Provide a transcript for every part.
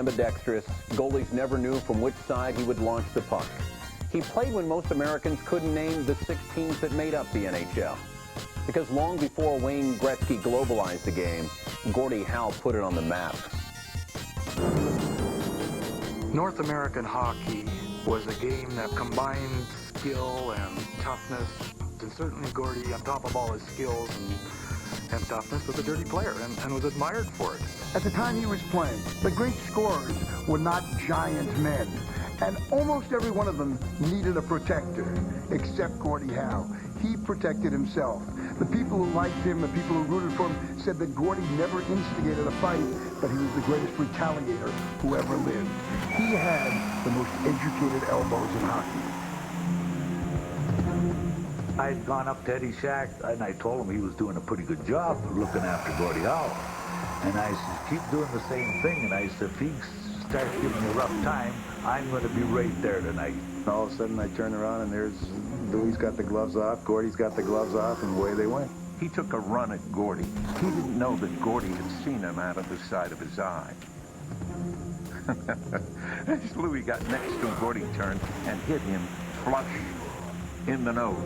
Ambidextrous, goalies never knew from which side he would launch the puck. He played when most Americans couldn't name the 6 teams that made up the NHL. Because long before Wayne Gretzky globalized the game, Gordie Howe put it on the map. North American hockey was a game that combined skill and toughness, and certainly Gordie, on top of all his skills and toughness, was a dirty player and was admired for it. At the time he was playing, the great scorers were not giant men, and almost every one of them needed a protector, except Gordie Howe. He protected himself. The people who liked him, the people who rooted for him, said that Gordie never instigated a fight, but he was the greatest retaliator who ever lived. He had the most educated elbows in hockey. I'd gone up to Eddie Shack, and I told him he was doing a pretty good job looking after Gordie Howe. And I said, keep doing the same thing. And I said, if he starts giving you a rough time, I'm going to be right there tonight. All of a sudden, I turn around, and there's Louis got the gloves off, Gordie's got the gloves off, and away they went. He took a run at Gordie. He didn't know that Gordie had seen him out of the side of his eye. As Louis got next to him, Gordie turned and hit him flush in the nose.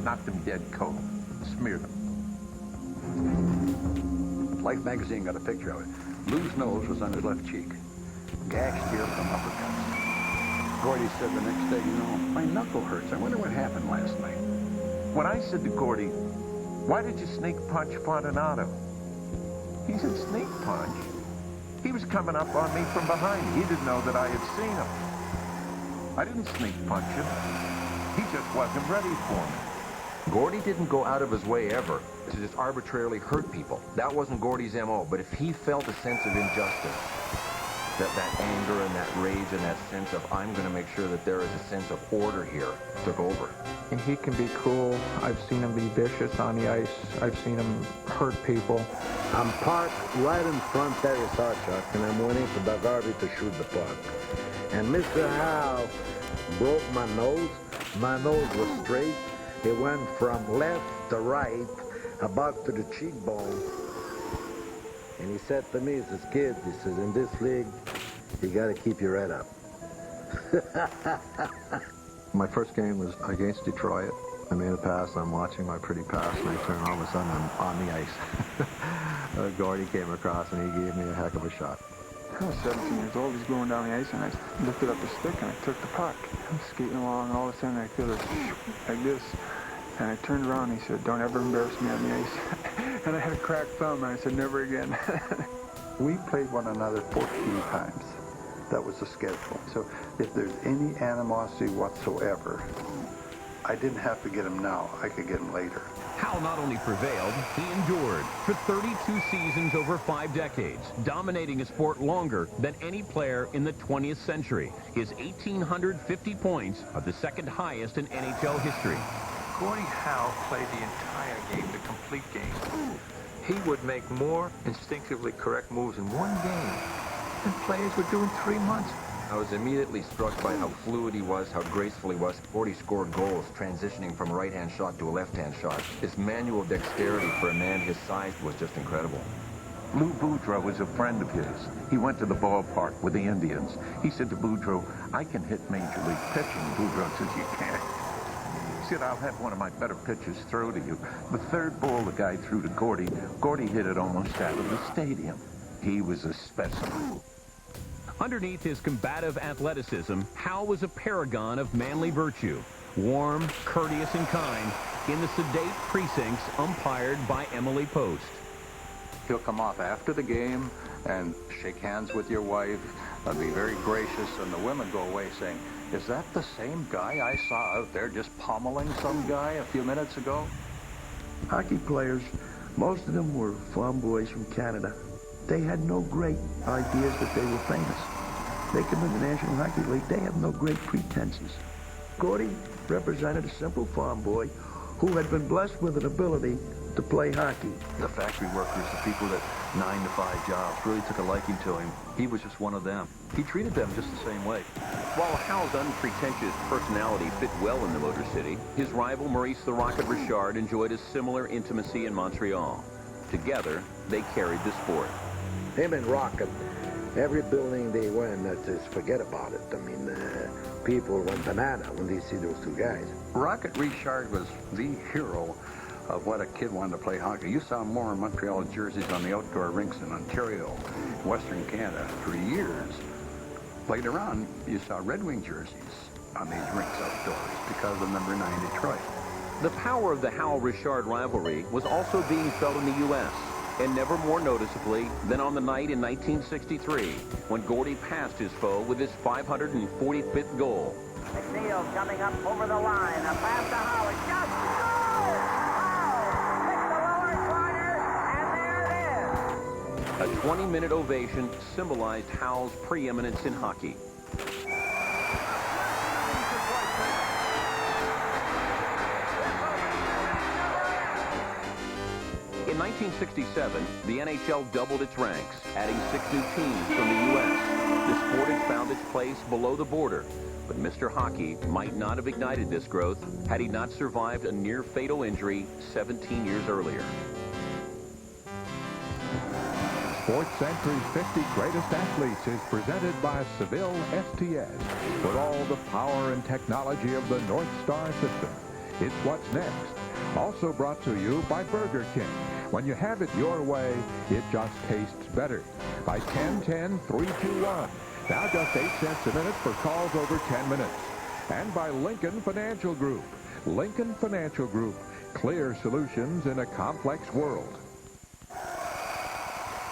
Knocked him dead cold. Smeared him. Life magazine got a picture of it. Lou's nose was on his left cheek. Gashed here from uppercuts. Gordie said the next day, you know, my knuckle hurts. I wonder what happened last night. When I said to Gordie, why did you sneak punch Fortunato? He said, sneak punch? He was coming up on me from behind. He didn't know that I had seen him. I didn't sneak punch him. He just wasn't ready for me. Gordie didn't go out of his way ever to just arbitrarily hurt people. That wasn't Gordie's MO. But if he felt a sense of injustice, that anger and that rage and that sense of, I'm going to make sure that there is a sense of order here, took over. And he can be cruel. I've seen him be vicious on the ice. I've seen him hurt people. I'm parked right in front there, you saw, Chuck, and I'm waiting for the Garvey to shoot the puck. And Mr. Howe broke my nose. My nose was straight. It went from left to right, about to the cheekbone. And he said to me, he says, kid, he says, in this league, you got to keep your head up. My first game was against Detroit. I made a pass, I'm watching my pretty pass, and I turn all of a sudden I'm on the ice. Gordie came across and he gave me a heck of a shot. I was 17 years old. He's going down the ice, and I lifted up the stick, and I took the puck. I'm skating along, and all of a sudden I feel this like this. And I turned around, and he said, don't ever embarrass me on the ice. And I had a cracked thumb, and I said, never again. We played one another 14 times. That was the schedule. So if there's any animosity whatsoever, I didn't have to get him now. I could get him later. Howe not only prevailed, he endured for 32 seasons over 5 decades, dominating a sport longer than any player in the 20th century. His 1,850 points are the second highest in NHL history. Gordie Howe played the entire game, the complete game. He would make more instinctively correct moves in one game than players would do in 3 months. I was immediately struck by how fluid he was, how graceful he was. Gordie scored goals, transitioning from a right-hand shot to a left-hand shot. His manual dexterity for a man his size was just incredible. Lou Boudreau was a friend of his. He went to the ballpark with the Indians. He said to Boudreau, I can hit Major League pitching. Boudreau says, you can't. He said, I'll have one of my better pitchers throw to you. The third ball the guy threw to Gordie, Gordie hit it almost out of the stadium. He was a specimen. Underneath his combative athleticism, Howe was a paragon of manly virtue. Warm, courteous, and kind, in the sedate precincts umpired by Emily Post. He'll come off after the game and shake hands with your wife, be very gracious, and the women go away saying, is that the same guy I saw out there just pummeling some guy a few minutes ago? Hockey players, most of them were farm boys from Canada. They had no great ideas that they were famous. They come in the National Hockey League, they have no great pretenses. Gordie represented a simple farm boy who had been blessed with an ability to play hockey. The factory workers, the people that 9-to-5 jobs, really took a liking to him. He was just one of them. He treated them just the same way. While Howe's unpretentious personality fit well in the Motor City, his rival Maurice the Rocket Richard enjoyed a similar intimacy in Montreal. Together, they carried the sport. Him and Rocket, Every building they went, just forget about it. I mean, people went banana when they see those two guys. Rocket Richard was the hero of what a kid wanted to play hockey. You saw more Montreal jerseys on the outdoor rinks in Ontario, Western Canada for years. Later on, you saw Redwing jerseys on these rinks outdoors because of number 9 Detroit. The power of the Howe Richard rivalry was also being felt in the U.S., and never more noticeably than on the night in 1963 when Gordie passed his foe with his 545th goal. McNeil coming up over the line. A pass to Howe. It just goes! Howe hits the lower corner, and there it is. A 20-minute ovation symbolized Howe's preeminence in hockey. In 1967, the NHL doubled its ranks, adding 6 new teams from the U.S. The sport had found its place below the border, but Mr. Hockey might not have ignited this growth had he not survived a near-fatal injury 17 years earlier. Sports Century's 50 Greatest Athletes is presented by Seville STS with all the power and technology of the North Star system. It's what's next. Also brought to you by Burger King. When you have it your way, it just tastes better. By 10-10-321. Now just 8 cents a minute for calls over 10 minutes. And by Lincoln Financial Group. Lincoln Financial Group. Clear solutions in a complex world.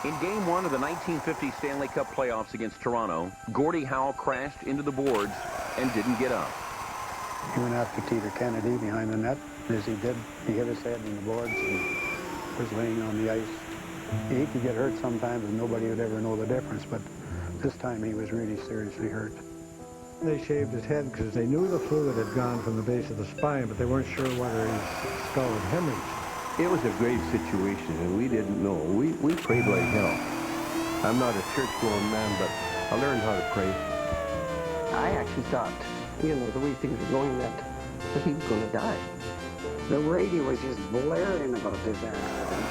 In Game 1 of the 1950 Stanley Cup playoffs against Toronto, Gordie Howe crashed into the boards and didn't get up. He went after Peter Kennedy behind the net. As he did, he hit his head in the boards and was laying on the ice. He could get hurt sometimes and nobody would ever know the difference, but this time he was really seriously hurt. They shaved his head because they knew the fluid had gone from the base of the spine, but they weren't sure whether his skull had hemorrhaged. It was a grave situation, and we didn't know. We prayed like hell. I'm not a church-going man, but I learned how to pray. I actually thought, you know, the way things were going, that he was going to die. The radio was just blaring about this accident.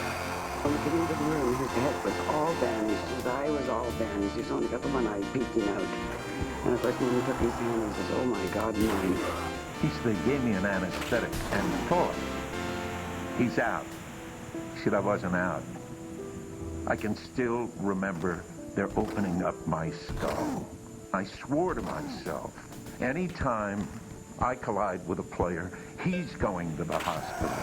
When we came into the room, his head was all bandaged, his eye was all bandaged, he's only got the one eye peeking out. And of course, when we took his hand, he says, "Oh my God, mine." He said, they gave me an anesthetic and thought, he's out. He said, I wasn't out. I can still remember they're opening up my skull. I swore to myself, anytime I collide with a player, he's going to the hospital.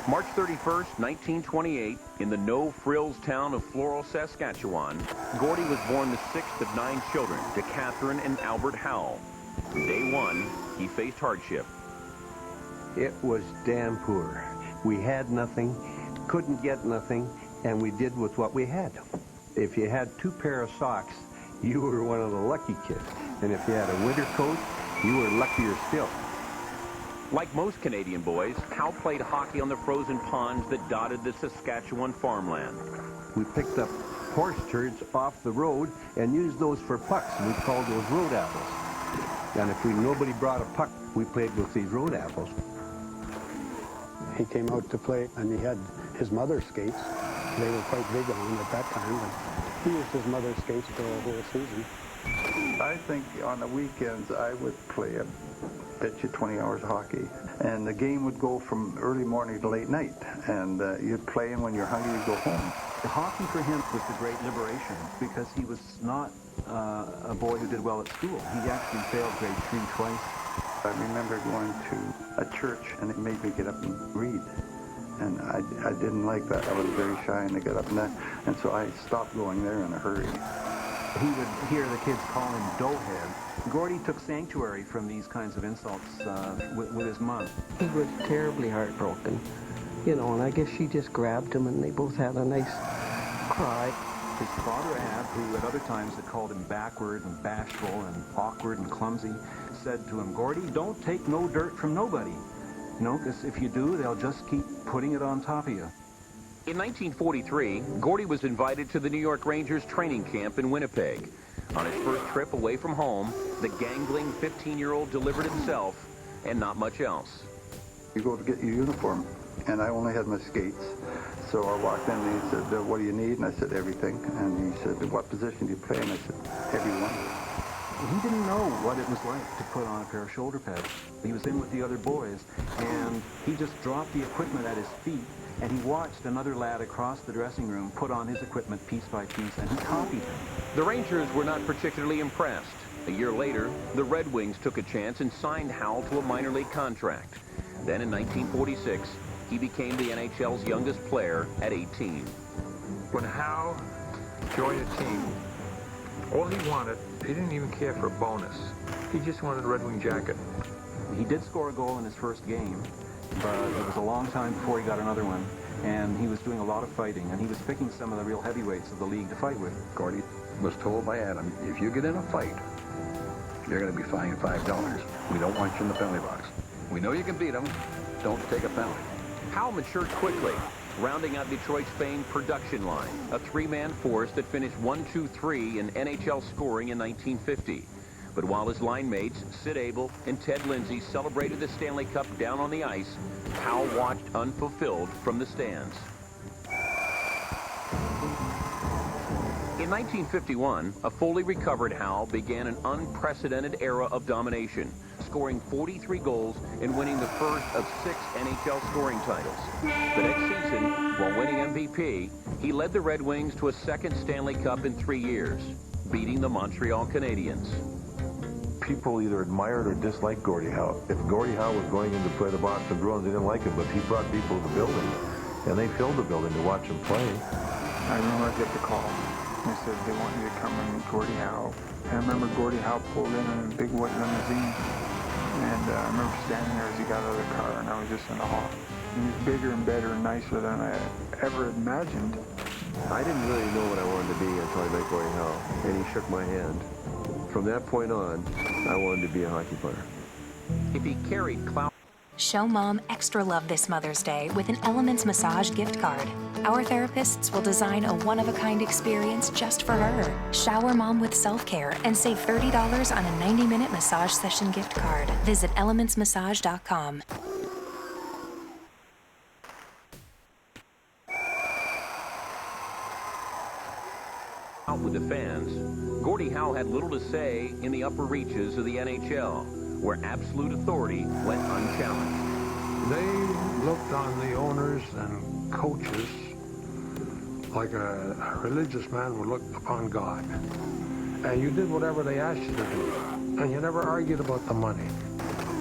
March 31st, 1928, in the no-frills town of Floral, Saskatchewan, Gordie was born the 6th of 9 children to Catherine and Albert Howe. From day 1, he faced hardship. It was damn poor. We had nothing, couldn't get nothing, and we did with what we had. If you had 2 pair of socks, you were one of the lucky kids. And if you had a winter coat, you were luckier still. Like most Canadian boys, Howe played hockey on the frozen ponds that dotted the Saskatchewan farmland. We picked up horse turds off the road and used those for pucks. We called those road apples. And if nobody brought a puck, we played with these road apples. He came out to play, and he had his mother's skates. They were quite big on him at that time, but he used his mother's skates for a whole season. I think on the weekends I would play a bet you 20 hours of hockey. And the game would go from early morning to late night. And you'd play, and when you're hungry, you'd go home. The hockey for him was the great liberation because he was not a boy who did well at school. He actually failed grade 3 twice. I remember going to a church, and it made me get up and read. And I didn't like that. I was very shy and to get up and that. And so I stopped going there in a hurry. He would hear the kids call him doughhead. Gordie took sanctuary from these kinds of insults with his mom. He was terribly heartbroken, you know, and I guess she just grabbed him and they both had a nice cry. His father, Ab, who at other times had called him backward and bashful and awkward and clumsy, said to him, "Gordie, don't take no dirt from nobody. You know, because if you do, they'll just keep putting it on top of you." In 1943, Gordie was invited to the New York Rangers training camp in Winnipeg. On his first trip away from home, the gangling 15-year-old delivered himself and not much else. You go to get your uniform, and I only had my skates. So I walked in and he said, what do you need? And I said, everything. And he said, what position do you play? And I said, everyone. He didn't know what it was like to put on a pair of shoulder pads. He was in with the other boys, and he just dropped the equipment at his feet, and he watched another lad across the dressing room put on his equipment piece by piece, and he copied him. The Rangers were not particularly impressed. A year later, the Red Wings took a chance and signed Howe to a minor league contract. Then in 1946, he became the NHL's youngest player at 18. When Howe joined the team, all he wanted, he didn't even care for a bonus. He just wanted a Red Wing jacket. He did score a goal in his first game, but it was a long time before he got another one, and he was doing a lot of fighting, and he was picking some of the real heavyweights of the league to fight with. Gordie was told by Adam, if you get in a fight, you're going to be fined $5. We don't want you in the penalty box. We know you can beat them. Don't take a penalty. Howe matured quickly, rounding out Detroit's famed production line, a three-man force that finished 1-2-3 in NHL scoring in 1950. But while his line mates, Sid Abel and Ted Lindsay, celebrated the Stanley Cup down on the ice, Howe watched unfulfilled from the stands. In 1951, a fully recovered Howe began an unprecedented era of domination, scoring 43 goals and winning the first of 6 NHL scoring titles. The next season, while winning MVP, he led the Red Wings to a second Stanley Cup in 3 years, beating the Montreal Canadiens. People either admired or disliked Gordie Howe. If Gordie Howe was going in to play the Boston Bruins, they didn't like him, but he brought people to the building, and they filled the building to watch him play. I remember I get the call. They said they want me to come and meet Gordie Howe. And I remember Gordie Howe pulled in a big white limousine. And I remember standing there as he got out of the car, and I was just in awe. He was bigger and better and nicer than I ever imagined. I didn't really know what I wanted to be until I met Gordie Howe, and he shook my hand. From that point on, I wanted to be a hockey player. If he carried clout... Show Mom extra love this Mother's Day with an Elements Massage gift card. Our therapists will design a one-of-a-kind experience just for her. Shower Mom with self-care and save $30 on a 90-minute massage session gift card. Visit elementsmassage.com. Out with the fans, Gordie Howe had little to say in the upper reaches of the NHL, where absolute authority went unchallenged. They looked on the owners and coaches like a religious man would look upon God. And you did whatever they asked you to do, and you never argued about the money.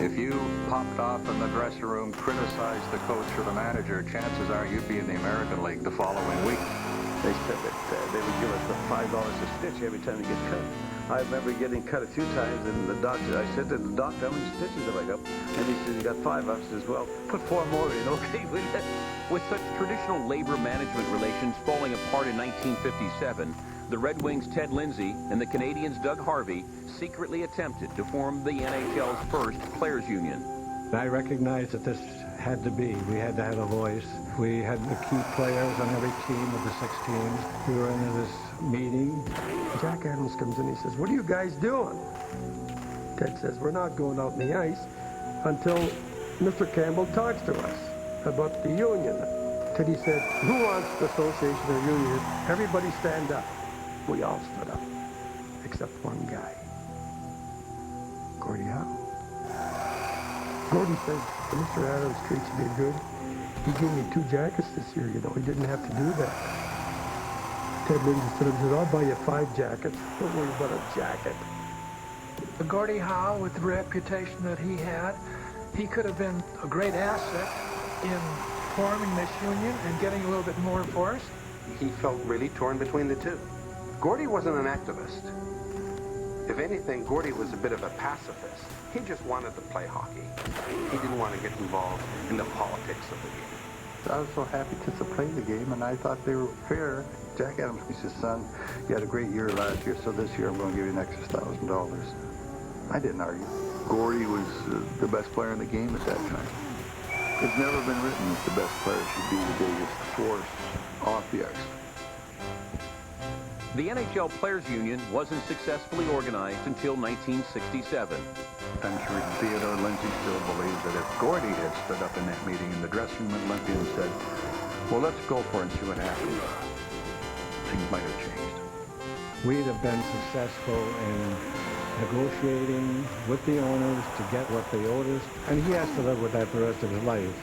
If you popped off in the dressing room, criticized the coach or the manager, chances are you'd be in the American League the following week. They said that they would give us the $5 a stitch every time we get cut. I remember getting cut a few times, and the doctor, I said to the doctor, how many stitches have I got? And he said, you got 5. I said, well, put 4 more in, okay? With such traditional labor management relations falling apart in 1957, the Red Wings' Ted Lindsay and the Canadiens' Doug Harvey secretly attempted to form the NHL's first players' union. I recognized that this had to be. We had to have a voice. We had the key players on every team of the 6 teams. We were in this meeting. Jack Adams comes in, he says, what are you guys doing? Ted says, we're not going out in the ice until Mr. Campbell talks to us about the union. Teddy said, who wants the association or union? Everybody stand up. We all stood up, except one guy, Gordie Howe. Gordie says, Mr. Adams treats me good. He gave me 2 jackets this year, you know. He didn't have to do that. Ted Lindsay said, I'll buy you 5 jackets. Don't worry about a jacket. Gordie Howe, with the reputation that he had, he could have been a great asset in forming this union and getting a little bit more force. He felt really torn between the two. Gordie wasn't an activist. If anything, Gordie was a bit of a pacifist. He just wanted to play hockey. He didn't want to get involved in the politics of the game. I was so happy just to play the game, and I thought they were fair. Jack Adams, his son, you had a great year last year, so this year I'm going to give you an extra $1,000. I didn't argue. Gordie was the best player in the game at that time. It's never been written that the best player should be the biggest force off the ice. The NHL Players Union wasn't successfully organized until 1967. I'm sure Theodore Lindsay still believes that if Gordie had stood up in that meeting in the dressing room at Olympia and said, well, let's go for it and see what happens, things might have changed. We'd have been successful in negotiating with the owners to get what they owed us, and he has to live with that the rest of his life.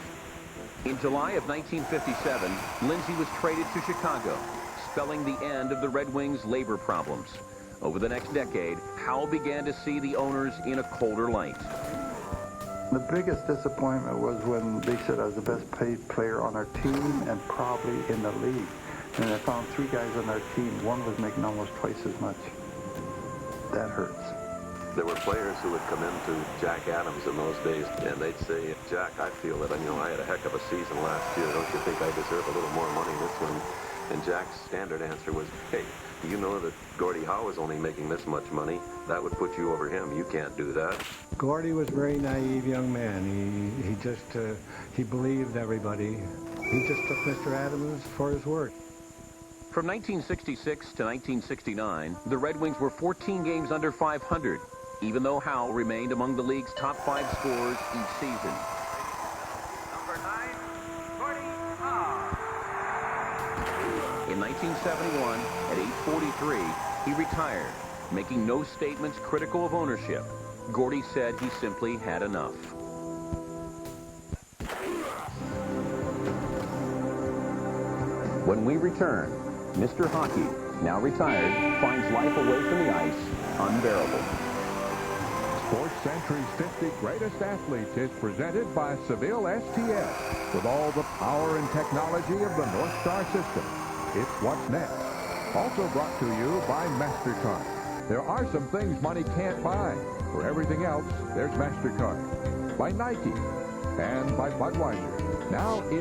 In July of 1957, Lindsay was traded to Chicago, spelling the end of the Redwings' labor problems. Over the next decade, Howe began to see the owners in a colder light. The biggest disappointment was when they said I was the best paid player on our team and probably in the league. And I found 3 guys on our team. One was making almost twice as much. That hurts. There were players who would come into Jack Adams in those days, and they'd say, Jack, I feel that, I had a heck of a season last year. Don't you think I deserve a little more money this one? And Jack's standard answer was, hey, you know that Gordie Howe is only making this much money. That would put you over him. You can't do that. Gordie was a very naive young man. He believed everybody. He just took Mr. Adams for his word. From 1966 to 1969, the Red Wings were 14 games under 500, even though Howe remained among the league's top 5 scorers each season. Number 9, Gordie Howe. In 1971, at age 43, he retired, making no statements critical of ownership. Gordie said he simply had enough. When we return, Mr. Hockey, now retired, finds life away from the ice unbearable. Sports Century's 50 Greatest Athletes is presented by Seville STS with all the power and technology of the North Star system. It's what's next. Also brought to you by MasterCard. There are some things money can't buy. For everything else, there's MasterCard. By Nike and by Budweiser. Now